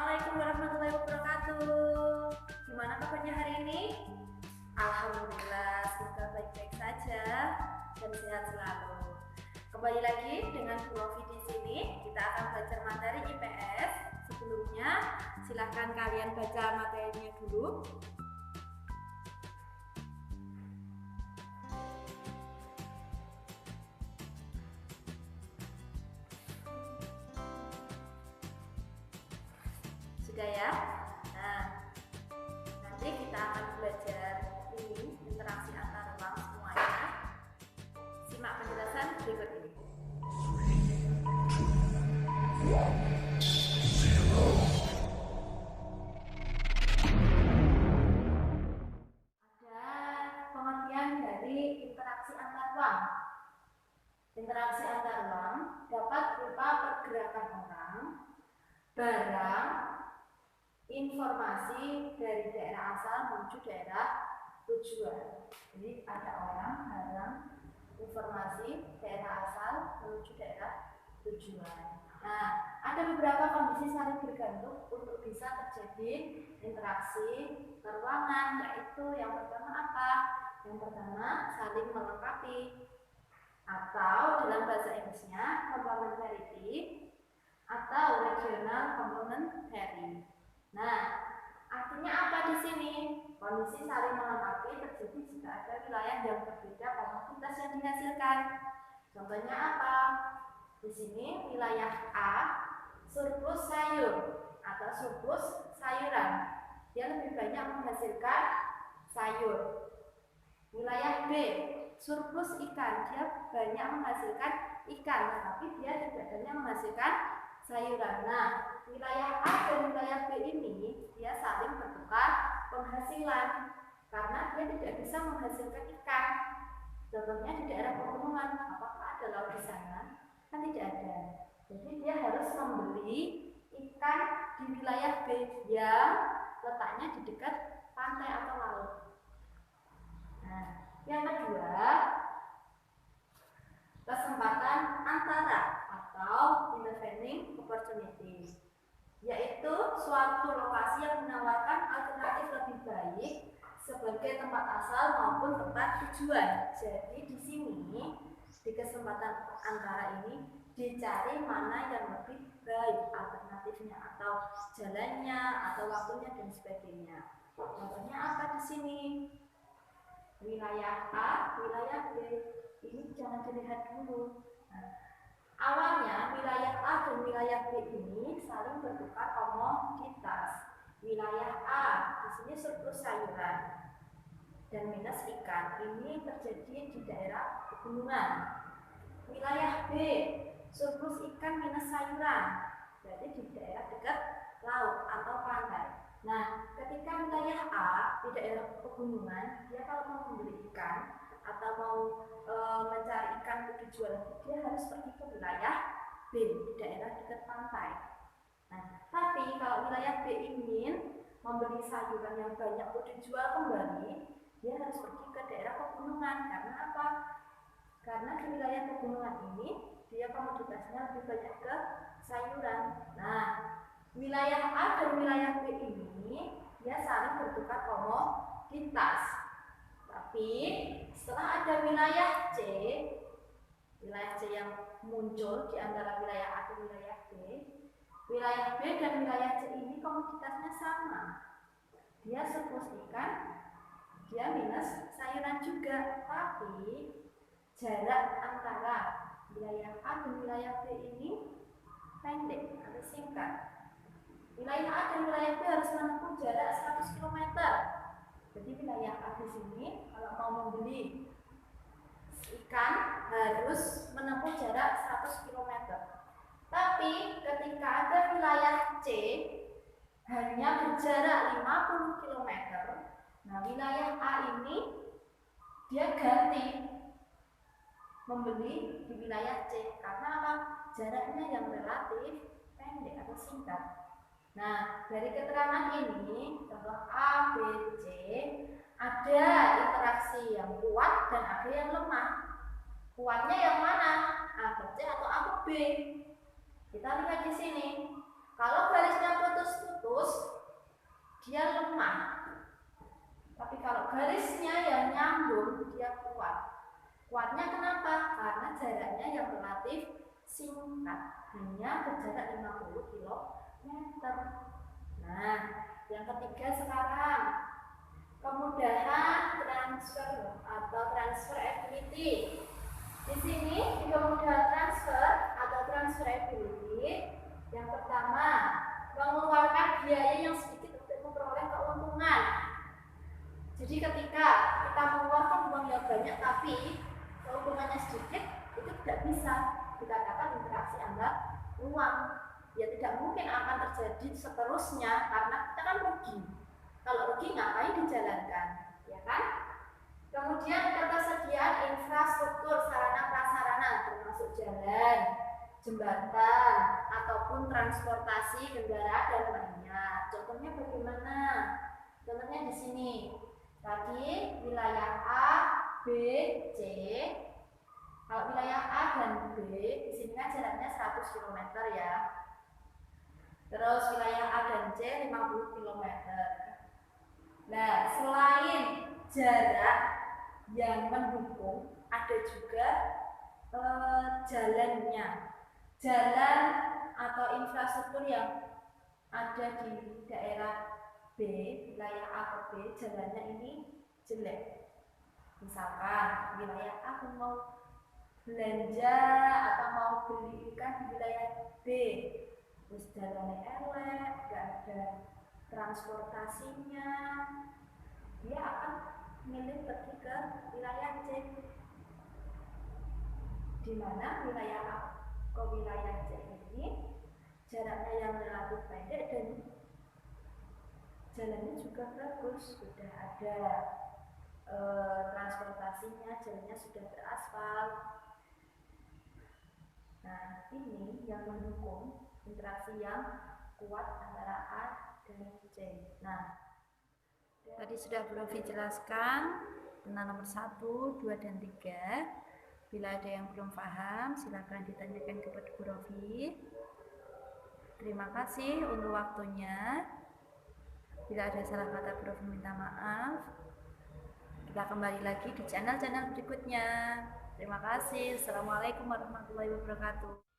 Assalamualaikum warahmatullahi wabarakatuh. Gimana kabarnya hari ini? Alhamdulillah, semoga baik-baik saja dan sehat selalu. Kembali lagi dengan Bu Novi di sini. Kita akan belajar materi IPS. Sebelumnya, silakan kalian baca materinya dulu. Sudah ya? Nah, nanti kita akan belajar ini interaksi antar ruang semuanya. Simak penjelasan berikut ini. Ada pengertian dari interaksi antar ruang. Interaksi antar ruang dapat berupa pergerakan orang, barang, informasi dari daerah asal menuju daerah tujuan. Jadi ada orang, barang, informasi daerah asal menuju daerah tujuan. Nah, ada beberapa kondisi saling bergantung untuk bisa terjadi interaksi ruangan, yaitu yang pertama apa? Yang pertama saling melengkapi, atau dalam bahasa Inggrisnya complementarity atau regional complementary. Nah, artinya apa di sini? Kondisi saling melengkapi terjadi jika ada wilayah yang berbeda komoditas yang dihasilkan. Contohnya apa? Di sini wilayah A surplus sayur atau surplus sayuran. Dia lebih banyak menghasilkan sayur. Wilayah B surplus ikan. Dia banyak menghasilkan ikan, tetapi dia tidak banyak menghasilkan sayuran. Nah, wilayah A dan wilayah B ini dia saling bertukar penghasilan karena dia tidak bisa menghasilkan ikan. Contohnya di daerah pegunungan, apakah ada laut di sana? Kan tidak ada. Jadi dia harus membeli ikan di wilayah B yang letaknya di dekat pantai atau laut. Nah, yang kedua, kesempatan antara atau intervening opportunity, yaitu suatu lokasi yang menawarkan alternatif lebih baik sebagai tempat asal maupun tempat tujuan. Jadi di sini di kesempatan antara ini dicari mana yang lebih baik alternatifnya atau jalannya atau waktunya dan sebagainya. Contohnya apa di sini? Wilayah A, wilayah B. Ini jangan dilihat dulu. Nah, awalnya wilayah A dan wilayah B ini saling bertukar komoditas. Wilayah A di sini surplus sayuran dan minus ikan. Ini terjadi di daerah pegunungan. Wilayah B surplus ikan minus sayuran, berarti di daerah dekat laut atau pantai. Nah, ketika wilayah A di daerah pegunungan, dia kalau mau membeli ikan atau mau mencari ikan untuk dijual, dia harus pergi ke wilayah B di daerah dekat pantai. Nah, tapi kalau wilayah B ingin membeli sayuran yang banyak untuk dijual kembali, dia harus pergi ke daerah pegunungan. Karena apa? Karena di wilayah pegunungan ini dia komoditasnya lebih banyak ke sayuran. Nah, wilayah A dan wilayah B ini dia saling bertukar komoditas. Tapi setelah ada wilayah C yang muncul di antara wilayah A dan wilayah B dan wilayah C ini komoditasnya sama. Dia surplus ikan, dia minus sayuran juga, tapi jarak antara wilayah A dan wilayah B ini pendek atau singkat. Wilayah A dan wilayah B harus menempuh jarak 100 km. Jadi wilayah A di sini kalau mau membeli ikan harus menempuh jarak 100 km. Tapi ketika ada wilayah C hanya berjarak 50 km. Nah, wilayah A ini dia ganti membeli di wilayah C karena apa? Jaraknya yang relatif pendek atau singkat. Nah, dari keterangan ini, contoh A, B, C, ada interaksi yang kuat dan ada yang lemah. Kuatnya yang mana? A ke C atau A ke B? Kita lihat di sini. Kalau garisnya putus-putus, dia lemah. Tapi kalau garisnya yang nyambung, dia kuat. Kuatnya kenapa? Karena jaraknya yang relatif singkat, hanya berjarak 50 km. Nah, yang ketiga sekarang, kemudahan transfer atau transfer ability. Di sini di kemudahan transfer atau transfer ability, yang pertama, mengeluarkan biaya yang sedikit untuk memperoleh keuntungan. Jadi ketika kita mengeluarkan uang yang banyak tapi keuntungannya sedikit, itu tidak bisa dikatakan interaksi antar uang. Ya tidak mungkin akan terjadi seterusnya karena kita kan rugi. Kalau rugi ngapain dijalankan, ya kan? Kemudian ketersediaan infrastruktur sarana prasarana termasuk jalan, jembatan, ataupun transportasi kendaraan dan lainnya. Contohnya bagaimana? Contohnya di sini. Tadi wilayah A, B, C. Kalau wilayah A dan B, di sini kan jaraknya 100 km ya. Terus wilayah A dan C 50 km. Nah, selain jarak yang mendukung, ada juga jalannya. Jalan atau infrastruktur yang ada di daerah B, wilayah A ke B, jalannya ini jelek. Misalkan wilayah A mau belanja atau mau beli ikan di wilayah B, terus jalannya elek, gak ada transportasinya, dia akan milih pergi ke wilayah C, di mana wilayah A ke wilayah C ini jaraknya yang relatif pendek dan jalannya juga bagus, sudah ada transportasinya, jalannya sudah beraspal. Nah, ini yang mendukung interaksi yang kuat antara A dan C. Nah, tadi sudah Prof jelaskan tentang nomor 1, 2, dan 3. Bila ada yang belum paham, silakan ditanyakan kepada Prof. Terima kasih untuk waktunya. Bila ada salah kata, Prof minta maaf. Kita kembali lagi di channel-channel berikutnya. Terima kasih. Assalamualaikum warahmatullahi wabarakatuh.